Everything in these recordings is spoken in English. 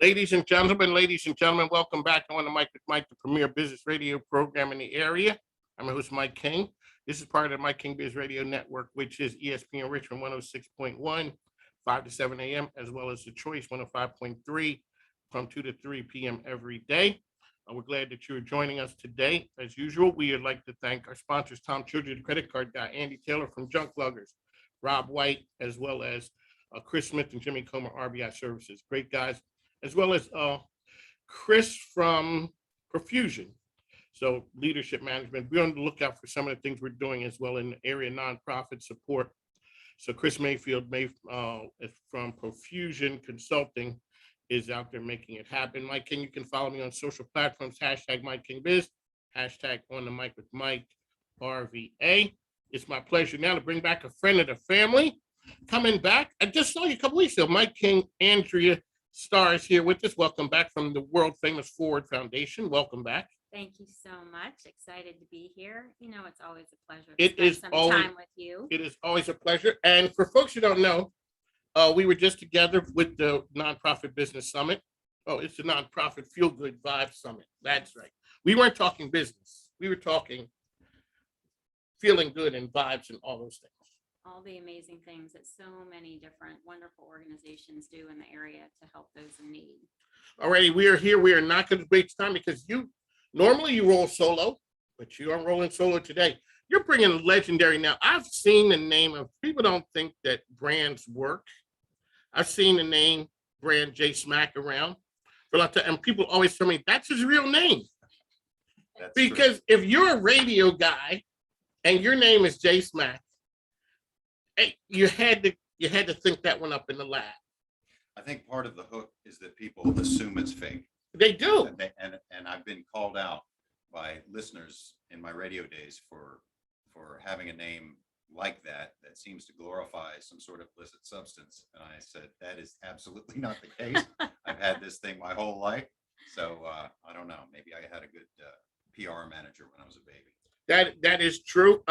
Ladies and gentlemen, welcome back on the Mike with Mike, the premier business radio program in the area. I'm your host, Mike King. This is part of the Mike King Biz Radio Network, which is ESPN Richmond 106.1, 5 to 7 a.m., as well as The Choice 105.3 from 2 to 3 p.m. every day. We're glad that you're joining us today. As usual, we would like to thank our sponsors, Tom Children, the credit card guy, Andy Taylor from Junk Luggers, Rob White, as well as Chris Smith and Jimmy Comer, RBI Services. Great guys, as well as Chris from Profusion. So leadership management. Be on the lookout for some of the things we're doing as well in the area nonprofit support. So Chris Mayfield from Profusion Consulting is out there making it happen. Mike King, you can follow me on social platforms, hashtag Mike King Biz, hashtag on the mic with Mike RVA. It's my pleasure now to bring back a friend of the family. Coming back, I just saw you a couple weeks ago. Mike King, Andrea Starr is here with us. Welcome back from the world famous Forward Foundation. Welcome back. Thank you so much. Excited to be here. You know, it's always a pleasure to spend some time with you. It is always a pleasure. And for folks who don't know, we were just together with the Nonprofit Business Summit. Oh, it's the Nonprofit Feel Good Vibe Summit. That's right. We weren't talking business. We were talking feeling good and vibes and all those things. All the amazing things that so many different wonderful organizations do in the area to help those in need. Alrighty, we are here. We are not going to waste time because normally you roll solo, but you are rolling solo today. You're bringing legendary now. I've seen the name of people don't think that brands work. I've seen the name brand J Smack around for a lot of time, and people always tell me that's his real name. That's because true. If you're a radio guy and your name is J Smack, hey, you had to think that one up in the lab. I think part of the hook is that people assume it's fake. They do, and I've been called out by listeners in my radio days for having a name like that seems to glorify some sort of illicit substance. And I said that is absolutely not the case. I've had this thing my whole life, so I don't know. Maybe I had a good PR manager when I was a baby. That is true.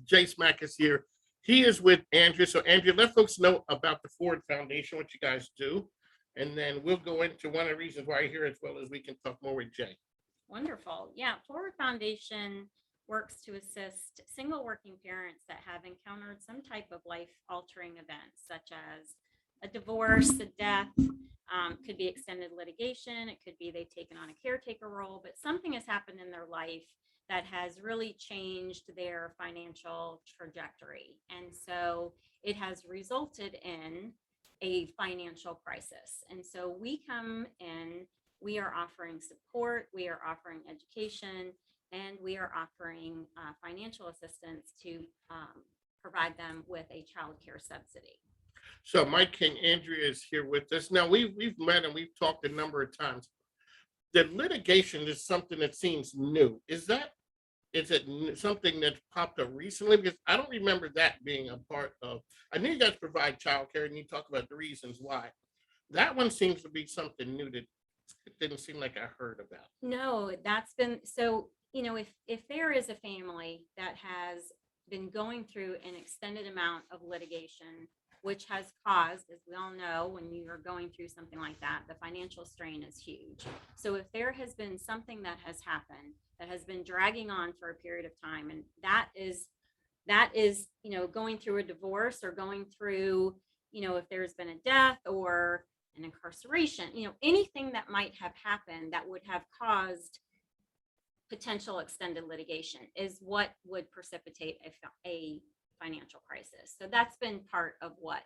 Jay Smack is here. He is with Andrea. So Andrea, let folks know about the Forward Foundation, what you guys do, and then we'll go into one of the reasons why you're here, as well as we can talk more with Jay. Wonderful. Yeah, Forward Foundation works to assist single working parents that have encountered some type of life-altering event, such as a divorce, a death, could be extended litigation, it could be they've taken on a caretaker role, but something has happened in their life that has really changed their financial trajectory. And so it has resulted in a financial crisis. And so we come in, we are offering support, we are offering education, and we are offering financial assistance to provide them with a child care subsidy. So Mike King, Andrea is here with us. Now we've met and we've talked a number of times. The litigation is something that seems new. Is it something that's popped up recently? Because I don't remember that being a part of. I know you guys provide child care and you talk about the reasons why. That one seems to be something new that it didn't seem like I heard about. No, that's been so. You know, if there is a family that has been going through an extended amount of litigation, which has caused, as we all know, when you are going through something like that, the financial strain is huge. So if there has been something that has happened that has been dragging on for a period of time, and that is, you know, going through a divorce or going through, you know, if there's been a death or an incarceration, you know, anything that might have happened that would have caused potential extended litigation is what would precipitate a financial crisis. So that's been part of what,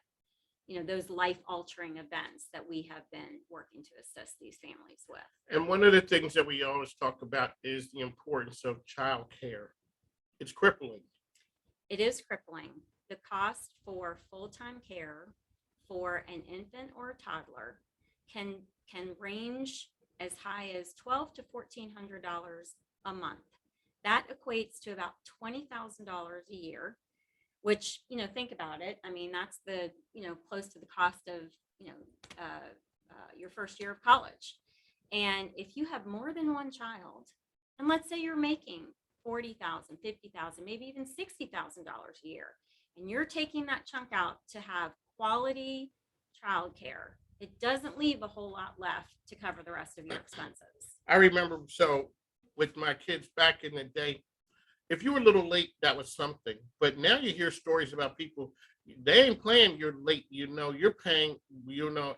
you know, those life-altering events that we have been working to assist these families with. And one of the things that we always talk about is the importance of child care. It's crippling. It is crippling. The cost for full-time care for an infant or a toddler can range as high as $1,200 to $1,400 a month. That equates to about $20,000 a year, which, you know, think about it. I mean, that's close to the cost of, your first year of college. And if you have more than one child, and let's say you're making $40,000, $50,000, maybe even $60,000 a year, and you're taking that chunk out to have quality childcare, it doesn't leave a whole lot left to cover the rest of your expenses. I remember, so with my kids back in the day, if you were a little late, that was something. But now you hear stories about people, they ain't playing you're late, you're paying,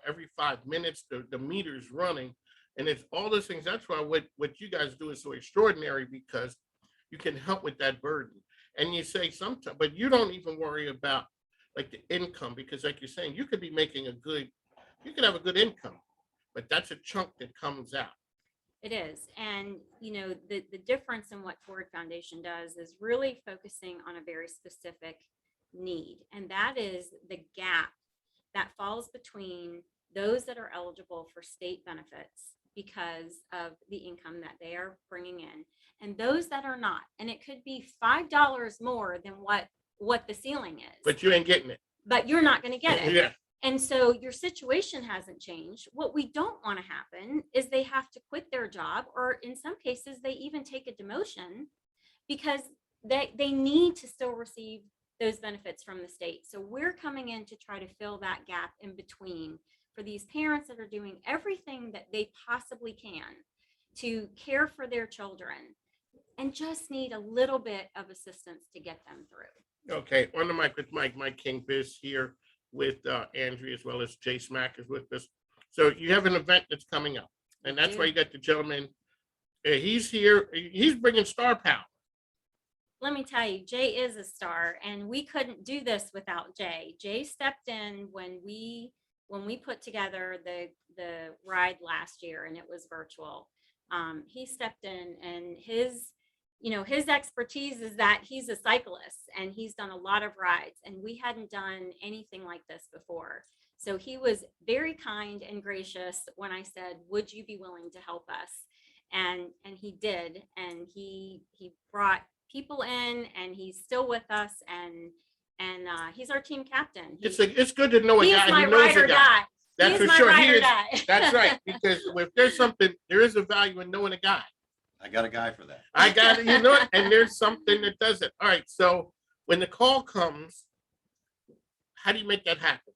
every 5 minutes, the meter's running. And it's all those things. That's why what you guys do is so extraordinary, because you can help with that burden. And you say sometimes, but you don't even worry about like the income, because like you're saying, you could be making you could have a good income, but that's a chunk that comes out. It is. And, the difference in what Ford Foundation does is really focusing on a very specific need. And that is the gap that falls between those that are eligible for state benefits because of the income that they are bringing in, and those that are not. And it could be $5 more than what the ceiling is, But you ain't getting it. but you're not going to get it. Yeah. And so your situation hasn't changed. What we don't want to happen is they have to quit their job, or in some cases, they even take a demotion because they need to still receive those benefits from the state. So we're coming in to try to fill that gap in between for these parents that are doing everything that they possibly can to care for their children and just need a little bit of assistance to get them through. Okay, on the mic with Mike King Biz here with Andrea, as well as Jay Smack is with us. So you have an event that's coming up, and that's why you got the gentleman. He's here. He's bringing star power. Let me tell you, Jay is a star, and we couldn't do this without Jay. Jay stepped in when we put together the ride last year, and it was virtual. He stepped in, and his expertise is that he's a cyclist and he's done a lot of rides, and we hadn't done anything like this before. So he was very kind and gracious when I said, would you be willing to help us? And he did, and he brought people in, and he's still with us, and he's our team captain. It's good to know a guy who knows a guy. That's for sure. He is. That's right. Because if there's something, there is a value in knowing a guy. I got a guy for that. I got it, and there's something that does it. All right. So when the call comes, how do you make that happen?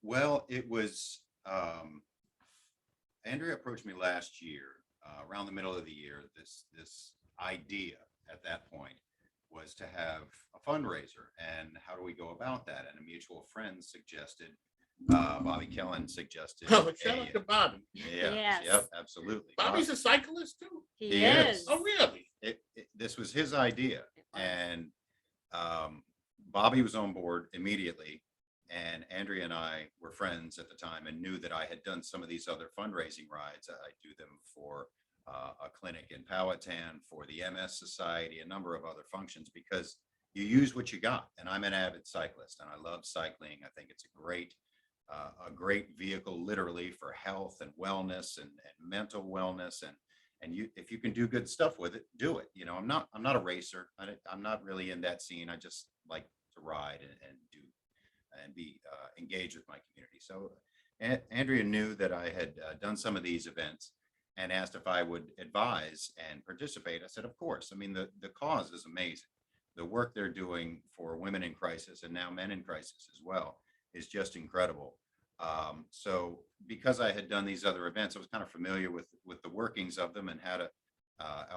Well, it was, Andrea approached me last year, around the middle of the year. This idea at that point was to have a fundraiser, and how do we go about that? And a mutual friend suggested, Bobby Kellen suggested. Oh, shout out to Bobby. Yeah, Yes. yep, absolutely. Bobby's a cyclist too. He is. is. Oh, really? This was his idea, and Bobby was on board immediately. And Andrea and I were friends at the time and knew that I had done some of these other fundraising rides. I do them for a clinic in Powhatan, for the MS Society, a number of other functions, because you use what you got. And I'm an avid cyclist, and I love cycling. I think it's a great vehicle, literally, for health and wellness and mental wellness. And if you can do good stuff with it, do it. I'm not a racer. I'm not really in that scene. I just like to ride and be engaged with my community. So Andrea knew that I had done some of these events and asked if I would advise and participate. I said, of course. I mean, the cause is amazing. The work they're doing for women in crisis, and now men in crisis as well, is just incredible. So because I had done these other events, I was kind of familiar with the workings of them and how to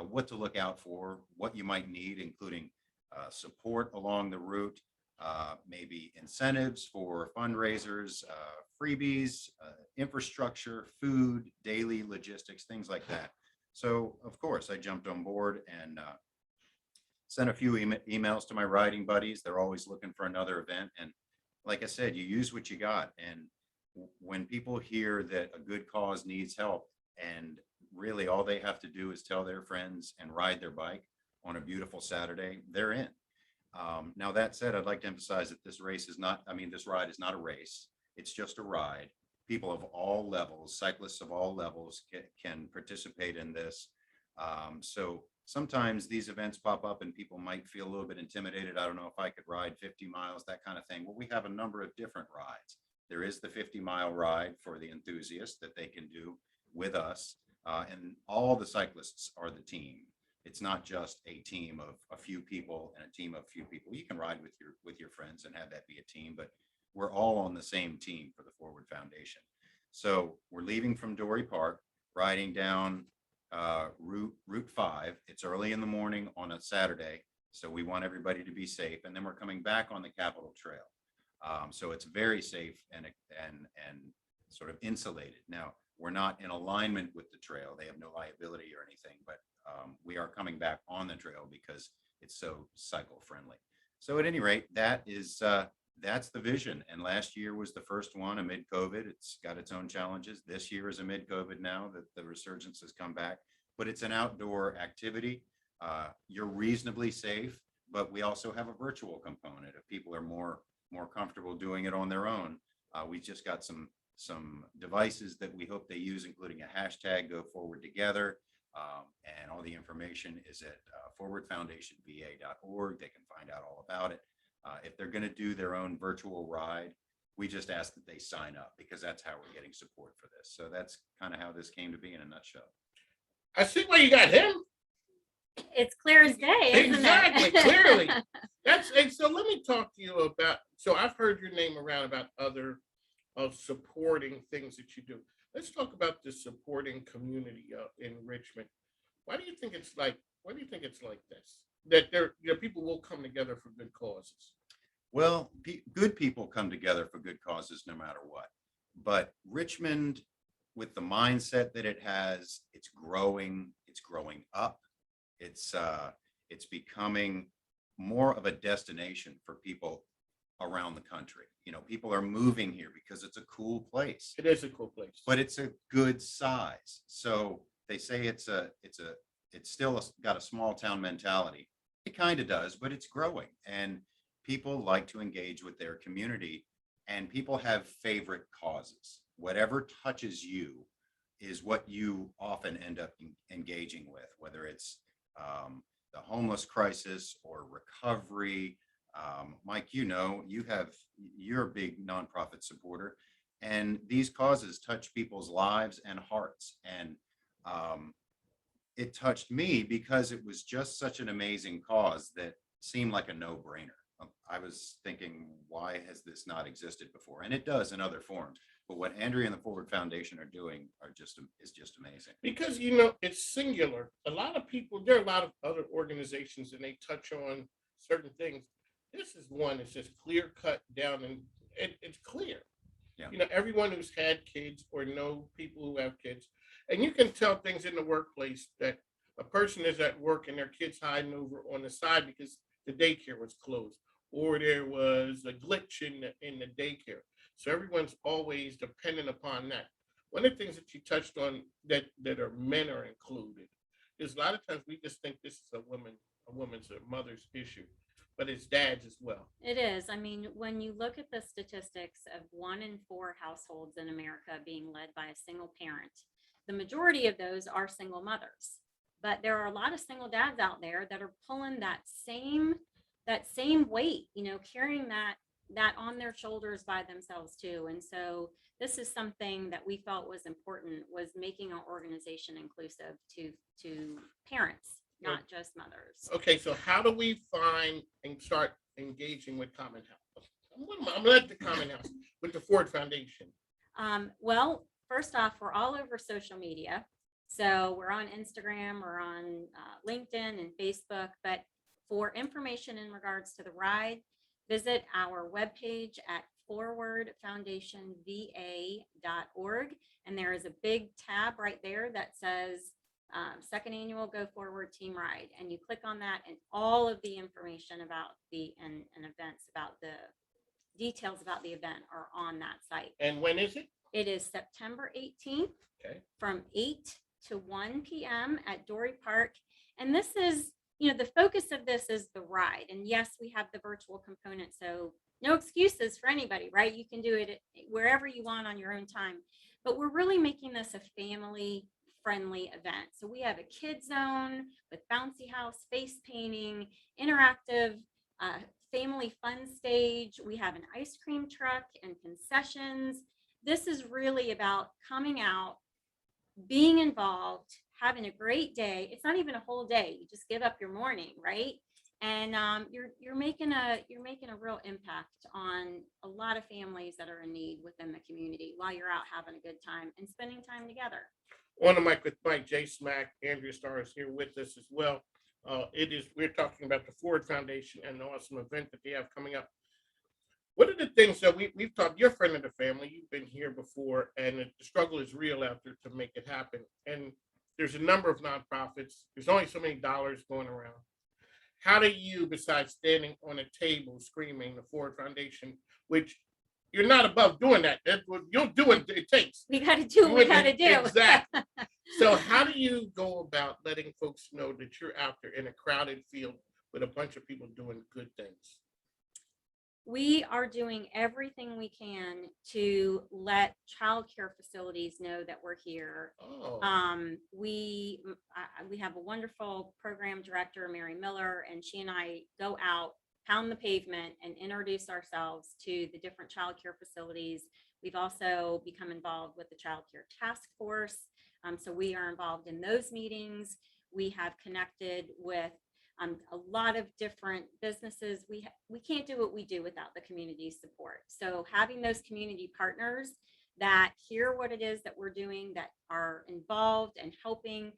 what to look out for, what you might need, including support along the route, maybe incentives for fundraisers, freebies, infrastructure, food, daily logistics, things like that. So of course I jumped on board and sent a few emails to my riding buddies. They're always looking for another event. And like I said, you use what you got. And when people hear that a good cause needs help, and really all they have to do is tell their friends and ride their bike on a beautiful Saturday, they're in. Now, that said, I'd like to emphasize that this ride is not a race. It's just a ride. People of all levels, cyclists of all levels can participate in this. So sometimes these events pop up and people might feel a little bit intimidated. I don't know if I could ride 50 miles, that kind of thing. Well, we have a number of different rides. There is the 50-mile ride for the enthusiasts that they can do with us. And all the cyclists are the team. It's not just a team of a few people and a team of few people. You can ride with your friends and have that be a team, but we're all on the same team for the Forward Foundation. So we're leaving from Dory Park, riding down Route 5. It's early in the morning on a Saturday, so we want everybody to be safe. And then we're coming back on the Capitol Trail. So it's very safe and sort of insulated. Now, we're not in alignment with the trail. They have no liability or anything, but we are coming back on the trail because it's so cycle friendly. So at any rate, that's the vision. And last year was the first one amid COVID. It's got its own challenges. This year is amid COVID now that the resurgence has come back, but it's an outdoor activity. You're reasonably safe, but we also have a virtual component if people are more comfortable doing it on their own. We just got some devices that we hope they use, including a hashtag Go Forward Together. And all the information is at forwardfoundationva.org. They can find out all about it. If they're going to do their own virtual ride, we just ask that they sign up because that's how we're getting support for this. So that's kind of how this came to be in a nutshell. I see why you got him. It's clear as day, isn't Exactly, it? clearly. And so let me talk to you about, so I've heard your name around about other supporting things that you do. Let's talk about the supporting community in Richmond. Why do you think it's like this? That people will come together for good causes. Well, good people come together for good causes no matter what. But Richmond, with the mindset that it has, it's growing up. It's becoming more of a destination for people around the country. You know, people are moving here because it's a cool place. It is a cool place. But it's a good size. So they say it's still got a small town mentality. It kind of does, but it's growing, and people like to engage with their community, and people have favorite causes. Whatever touches you is what you often end up engaging with, whether it's the homeless crisis or recovery. Mike, you're a big nonprofit supporter, and these causes touch people's lives and hearts. And it touched me because it was just such an amazing cause that seemed like a no-brainer. I was thinking, why has this not existed before? And it does in other forms. But what Andrea and the Forward Foundation are doing is just amazing. Because it's singular. There are a lot of other organizations, and they touch on certain things. This is one that's just clear cut down, and it's clear. Yeah. Everyone who's had kids or know people who have kids, and you can tell things in the workplace that a person is at work and their kid's hiding over on the side because the daycare was closed, or there was a glitch in the daycare. So everyone's always dependent upon that. One of the things that you touched on that are men are included is a lot of times we just think this is a woman's or mother's issue, but it's dads as well. It is. I mean, when you look at the statistics of 1 in 4 households in America being led by a single parent, the majority of those are single mothers. But there are a lot of single dads out there that are pulling that same weight, carrying that on their shoulders by themselves too. And so this is something that we felt was important, was making our organization inclusive to parents, not just mothers. Okay, so how do we find and start engaging with Common House? I'm gonna let the Common House with the Ford Foundation. Well, first off, we're all over social media. So we're on Instagram, we're on LinkedIn and Facebook. But for information in regards to the ride, visit our webpage at forwardfoundationva.org. And there is a big tab right there that says second annual Go Forward Team Ride. And you click on that, and all of the information about and events, about the details about the event are on that site. And when is it? It is September 18th. Okay. From 8 to 1 p.m. at Dory Park. And this is, the focus of this is the ride. And yes, we have the virtual component, so no excuses for anybody, right? You can do it wherever you want on your own time. But we're really making this a family-friendly event. So we have a kids zone with bouncy house, face painting, interactive family fun stage. We have an ice cream truck and concessions. This is really about coming out, being involved, having a great day. It's not even a whole day. You just give up your morning, right? And you're making a real impact on a lot of families that are in need within the community while you're out having a good time and spending time together. On the mic with Mike J. Smack, Andrea Starr is here with us as well. We're talking about the Ford Foundation and the awesome event that they have coming up. What are the things that we've talked, you're a friend of the family, you've been here before, and the struggle is real out there to make it happen. And there's a number of nonprofits, there's only so many dollars going around. How do you, besides standing on a table screaming the Ford Foundation, which you're not above doing that, you'll do what it takes. We got to do what we got to do. Exactly. So how do you go about letting folks know that you're out there in a crowded field with a bunch of people doing good things? We are doing everything we can to let childcare facilities know that we're here. Oh, We have a wonderful program director, Mary Miller, and she and I go out, pound the pavement, and introduce ourselves to the different childcare facilities. We've also become involved with the childcare task force, so we are involved in those meetings. We have connected with a lot of different businesses. We can't do what we do without the community support. So having those community partners that hear what it is that we're doing, that are involved and helping,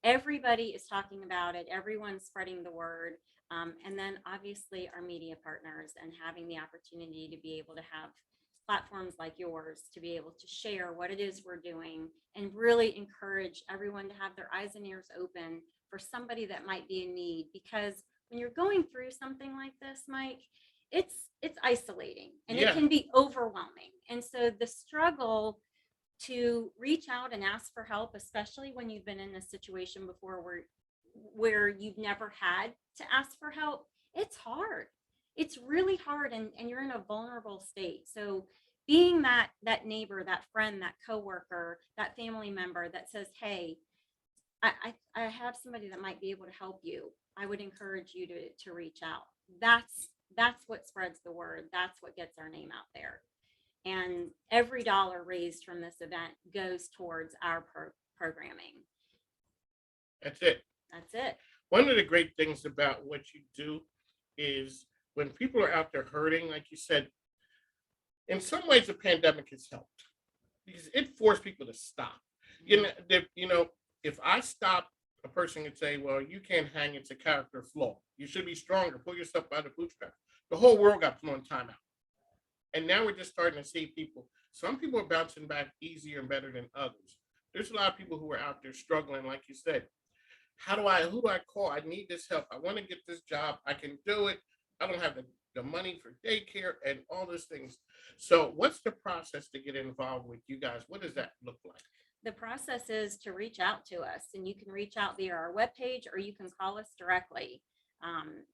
everybody is talking about it. Everyone's spreading the word. And then obviously our media partners, and having the opportunity to be able to have platforms like yours to be able to share what it is we're doing and really encourage everyone to have their eyes and ears open for somebody that might be in need. Because when you're going through something like this, Mike, it's isolating and Yeah. it can be overwhelming. And so the struggle to reach out and ask for help, especially when you've been in a situation before where you've never had to ask for help, it's hard. It's really hard, and you're in a vulnerable state. So being that neighbor, that friend, that coworker, that family member that says, hey, I have somebody that might be able to help you, I would encourage you to reach out. That's what spreads the word. That's what gets our name out there. And every dollar raised from this event goes towards our programming. that's it. That's it. One of the great things about what you do is when people are out there hurting, like you said, in some ways the pandemic has helped because it forced people to stop. If I stop a person and say, well, you can't hang, it's a character flaw. You should be stronger, pull yourself by the bootstraps. The whole world got put on timeout. And now we're just starting to see people. Some people are bouncing back easier and better than others. There's a lot of people who are out there struggling, like you said. Who do I call? I need this help. I want to get this job. I can do it. I don't have the money for daycare and all those things. So what's the process to get involved with you guys? What does that look like? The process is to reach out to us, and you can reach out via our webpage or you can call us directly.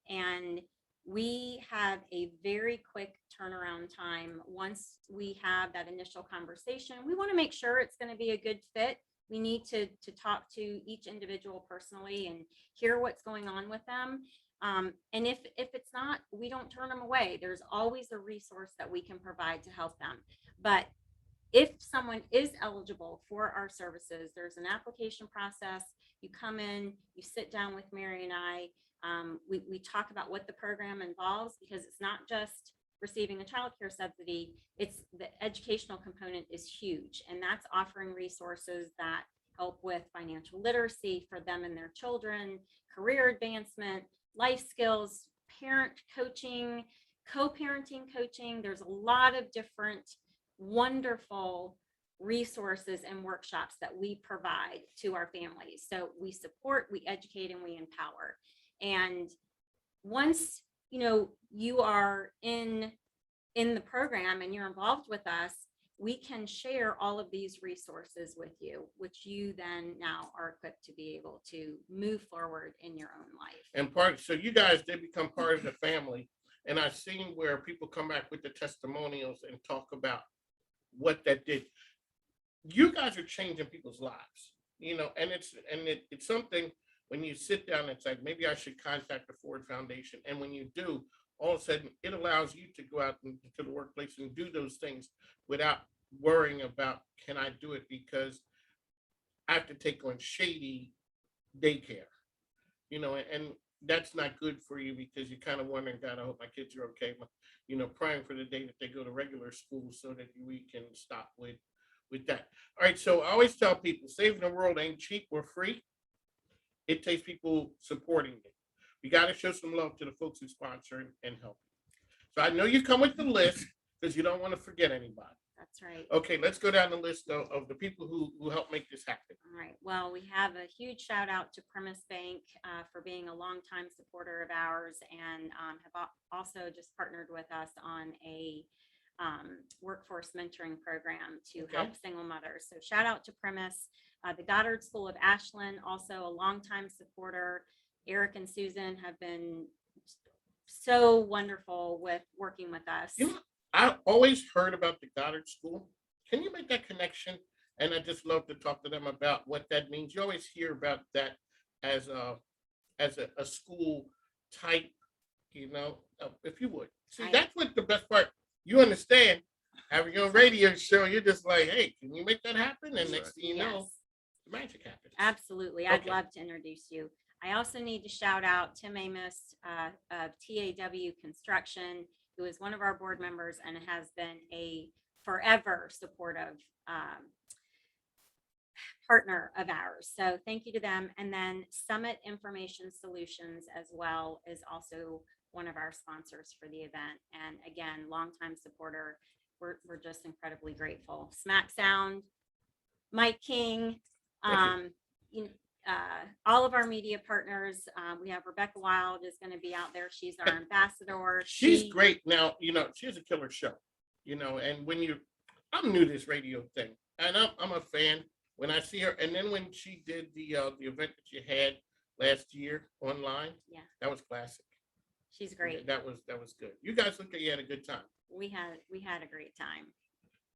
And we have a very quick turnaround time. Once we have that initial conversation, we want to make sure it's going to be a good fit. We need to talk to each individual personally and hear what's going on with them. And if it's not, we don't turn them away. There's always a resource that we can provide to help them. But if someone is eligible for our services, there's an application process. You come in, you sit down with Mary and I. We talk about what the program involves, because it's not just receiving a child care subsidy. It's the educational component is huge, and that's offering resources that help with financial literacy for them and their children, career advancement, life skills, parent coaching, co-parenting coaching. There's a lot of different wonderful resources and workshops that we provide to our families. So we support, we educate, and we empower. And once you are in the program and you're involved with us, we can share all of these resources with you, which you then now are equipped to be able to move forward in your own life. And so you guys did become part of the family. And I've seen where people come back with the testimonials and talk about what that did. You guys are changing people's lives, and it's something when you sit down, it's like, maybe I should contact the Ford Foundation. And when you do, all of a sudden it allows you to go out into the workplace and do those things without worrying about, can I do it because I have to take on shady daycare, and that's not good for you because you're kind of wondering, God, I hope my kids are okay. Praying for the day that they go to regular school so that we can stop with that. All right, so I always tell people, saving the world ain't cheap or free. It takes people supporting it. We got to show some love to the folks who sponsor and help. So I know you come with the list because you don't want to forget anybody. That's right. Okay, let's go down the list of the people who helped make this happen. All right. Well, we have a huge shout out to Premise Bank for being a longtime supporter of ours, and have also just partnered with us on a workforce mentoring program to Okay. help single mothers. So shout out to Premise. The Goddard School of Ashland, also a longtime supporter. Eric and Susan have been so wonderful with working with us. I always heard about the Goddard School. Can you make that connection? And I just love to talk to them about what that means. You always hear about that as a school type, if you would. See, that's what the best part. You understand, having your radio show, you're just like, hey, can you make that happen? And next thing you know, Yes. the magic happens. Absolutely. I'd Okay. love to introduce you. I also need to shout out Tim Amos of TAW Construction, who is one of our board members and has been a forever supportive partner of ours. So thank you to them. And then Summit Information Solutions as well is also one of our sponsors for the event. And again, longtime supporter. We're just incredibly grateful. Smack Sound, Mike King, Thank all of our media partners. We have Rebecca Wild is going to be out there. She's our ambassador. She's great. Now, she has a killer show, and I'm new to this radio thing, and I'm a fan when I see her. And then when she did the event that you had last year online, Yeah. that was classic. She's great. That was good. You guys look like you had a good time. We had a great time.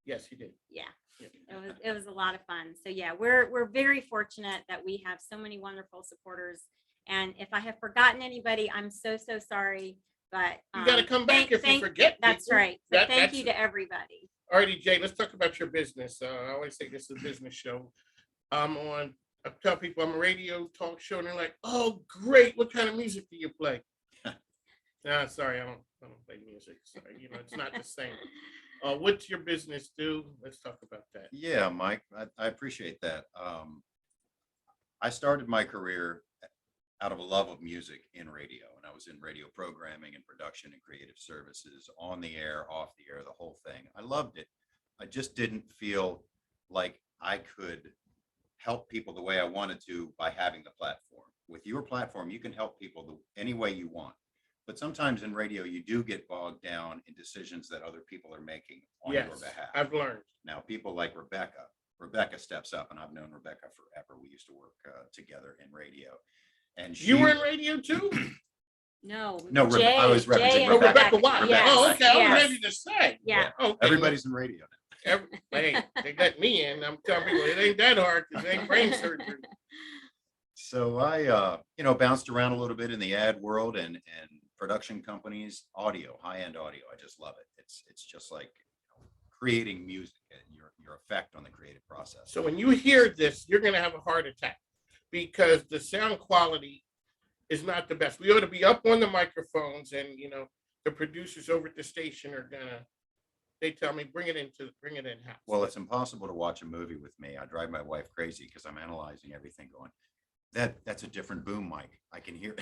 Yes, you did. Yeah. Yeah. It was a lot of fun. So yeah, we're very fortunate that we have so many wonderful supporters. And if I have forgotten anybody, I'm so sorry. But You got to come back if you forget. That's people. right. But thank That's you to everybody. Alrighty, Jay, let's talk about your business. I always say this is a business show. I tell people I'm a radio talk show, and they're like, "Oh, great! What kind of music do you play?" Nah, sorry, I don't play music. Sorry, it's not the same. What's your business do? Let's talk about that. Yeah, Mike, I appreciate that. I started my career out of a love of music in radio, and I was in radio programming and production and creative services, on the air, off the air, the whole thing. I loved it. I just didn't feel like I could help people the way I wanted to by having the platform. With your platform, you can help people any way you want. But sometimes in radio, you do get bogged down in decisions that other people are making on your behalf. I've learned. Now, people like Rebecca steps up, and I've known Rebecca forever. We used to work together in radio. And You were in radio too? No, No, I was representing and Rebecca White. Yes, Oh, okay. I yes. was ready to say. Yeah. Okay. Everybody's in radio now. Hey, they got me in. I'm telling people it ain't that hard because it ain't brain surgery. So I, bounced around a little bit in the ad world and production companies, audio, high-end audio. I just love it. It's just like creating music and your effect on the creative process. So when you hear this, you're going to have a heart attack because the sound quality is not the best. We ought to be up on the microphones, and the producers over at the station are they tell me bring it in house. Well, it's impossible to watch a movie with me. I drive my wife crazy because I'm analyzing everything going, that's a different boom mic. I can hear.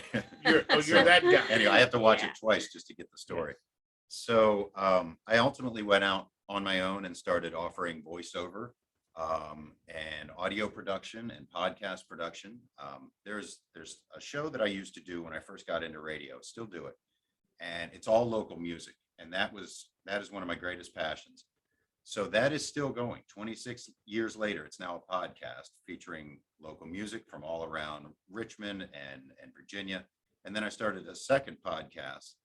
You're that guy. Anyway, I have to watch Yeah. it twice just to get the story. So I ultimately went out on my own and started offering voiceover and audio production and podcast production. There's a show that I used to do when I first got into radio, still do it. And it's all local music. And that is one of my greatest passions. So that is still going. 26 years later, it's now a podcast featuring local music from all around Richmond and Virginia. And then I started a second podcast,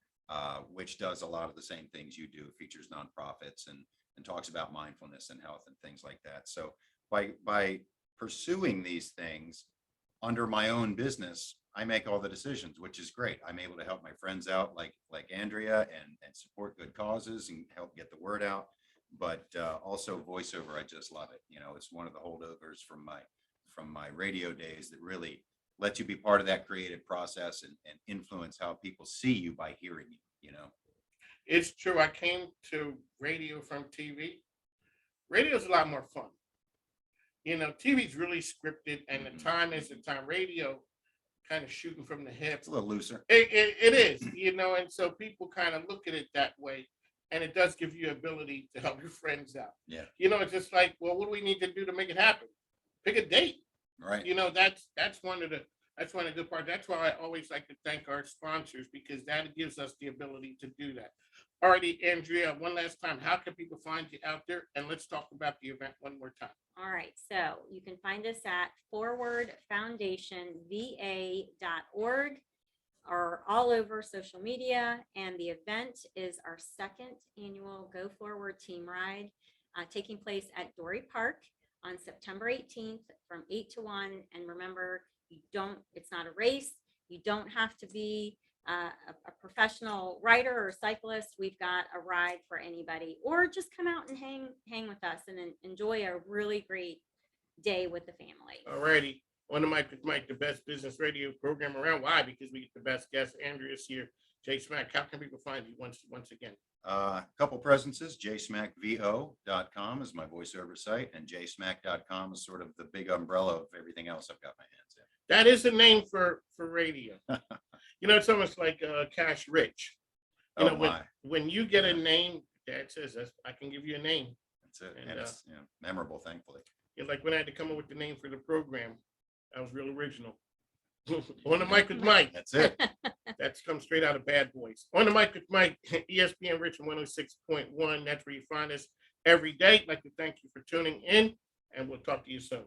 which does a lot of the same things you do, features nonprofits and talks about mindfulness and health and things like that. So by pursuing these things under my own business, I make all the decisions, which is great. I'm able to help my friends out like Andrea and support good causes and help get the word out. But also voiceover, I just love it. It's one of the holdovers from my radio days that really let you be part of that creative process and influence how people see you by hearing you, you know? It's true. I came to radio from TV. Radio's a lot more fun. TV's really scripted, and the Mhm. time is the time. Radio kind of shooting from the hip. It's a little looser. It is, and so people kind of look at it that way, and it does give you ability to help your friends out. Yeah. It's just like, well, what do we need to do to make it happen? Pick a date. Right. That's one of the good parts. That's why I always like to thank our sponsors, because that gives us the ability to do that. Alrighty, Andrea, one last time, how can people find you out there? And let's talk about the event one more time. All right, so you can find us at forwardfoundationva.org or all over social media. And the event is our second annual Go Forward Team Ride, taking place at Dory Park on September 18th from 8 to 1. And remember, it's not a race. You don't have to be a professional rider or cyclist. We've got a ride for anybody, or just come out and hang with us and enjoy a really great day with the family. Alrighty, on the mic with Mike, the best business radio program around. Why? Because we get the best guests. Andrea's here. Jay Smack, how can people find you once again? A couple presences, jsmackvo.com is my voiceover site, and jsmack.com is sort of the big umbrella of everything else I've got my hands in. That is a name for radio. It's almost like Cash Rich. Oh, when, my. when you get a name that says, I can give you a name. That's it. And, And it's memorable, thankfully. Like when I had to come up with the name for the program, I was real original. On the mic with Mike. That's it. That's come straight out of Bad Boys. On the mic with Mike, ESPN Richmond 106.1. That's where you find us every day. I'd like to thank you for tuning in, and we'll talk to you soon.